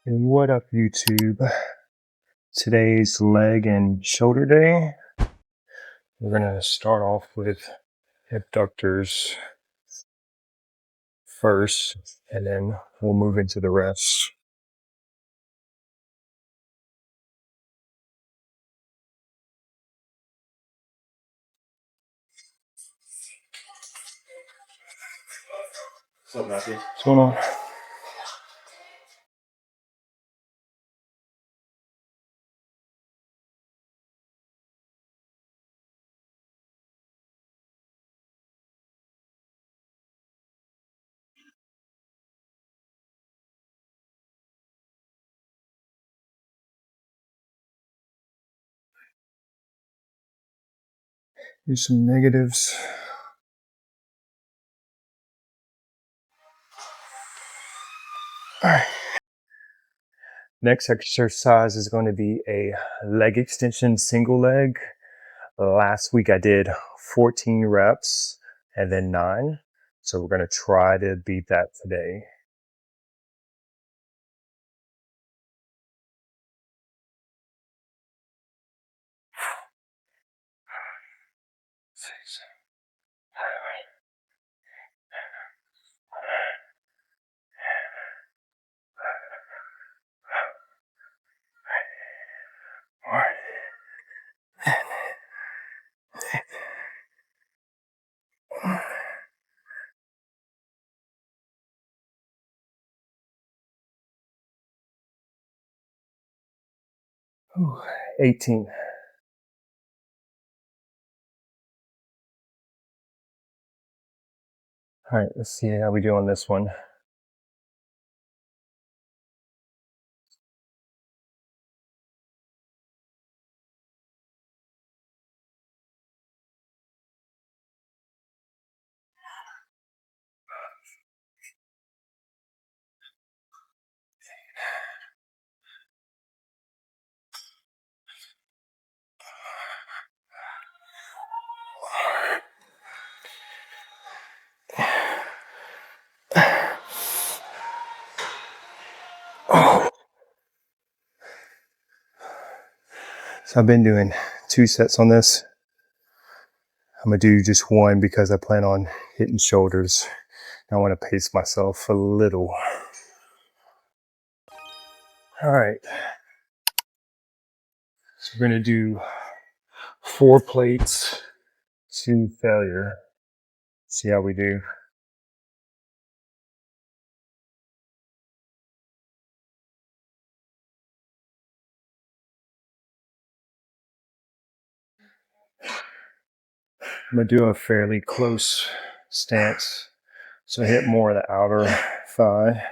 And what up, YouTube? Today's leg and shoulder day. We're gonna start off with abductors first, and then we'll move into the rest. What's up, Matthew? What's going on? Here's some negatives. All right. Next exercise is going to be a leg extension single leg. Last week I did 14 reps and then 9. So we're going to try to beat that today. All right. Ooh, 18. All right, let's see how we do on this one. Oh. So I've been doing 2 sets on this. I'm gonna do just one because I plan on hitting shoulders. I want to pace myself a little. All right. So we're gonna do 4 plates to failure. See how we do. I'm gonna do a fairly close stance. So hit more of the outer thigh.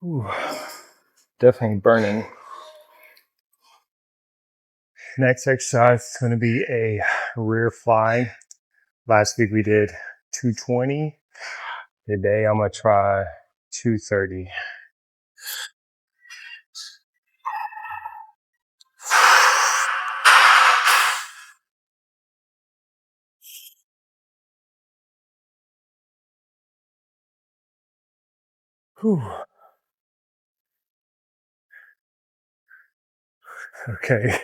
Ooh, definitely burning. Next exercise is going to be a rear fly. Last week we did 220. Today I'm going to try 230. Whew. Okay.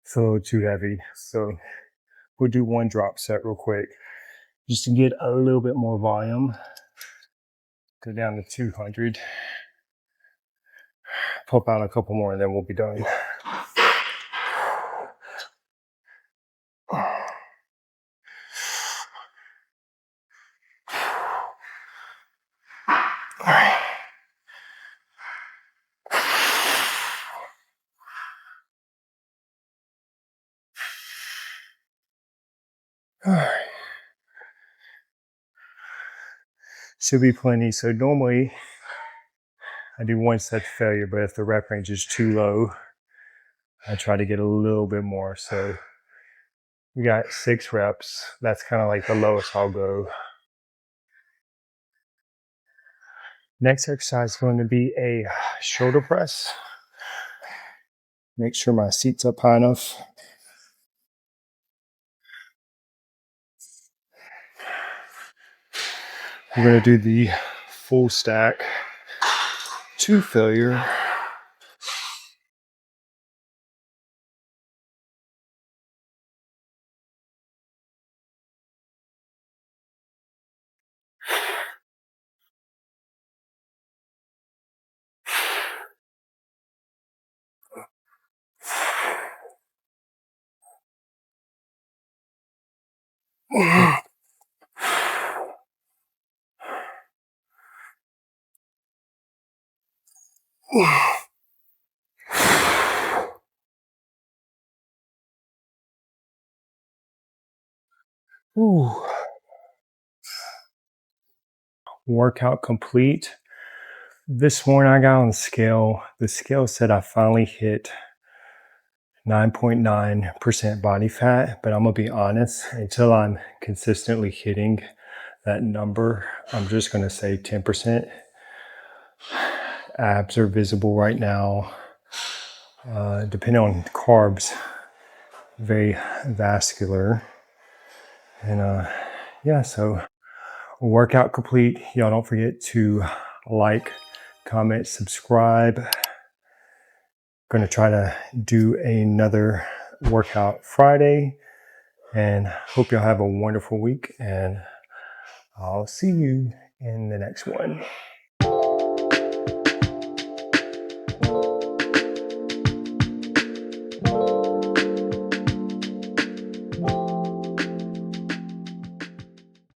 It's a little too heavy. So we'll do one drop set real quick just to get a little bit more volume. Go down to 200. Pump out a couple more and then we'll be done. All right. All right. Should be plenty. So normally I do one set failure, but if the rep range is too low, I try to get a little bit more. So we got 6 reps. That's kind of like the lowest I'll go. Next exercise is going to be a shoulder press. Make sure my seat's up high enough. We're going to do the full stack to failure. Ooh. Workout complete. This morning I got on the scale. The scale said I finally hit 9.9% body fat, but I'm gonna be honest, until I'm consistently hitting that number, I'm just gonna say 10%. Abs are visible right now. Depending on carbs, very vascular. And yeah, so workout complete. Y'all don't forget to like, comment, subscribe. Going to try to do another workout Friday, and hope y'all have a wonderful week, and I'll see you in the next one.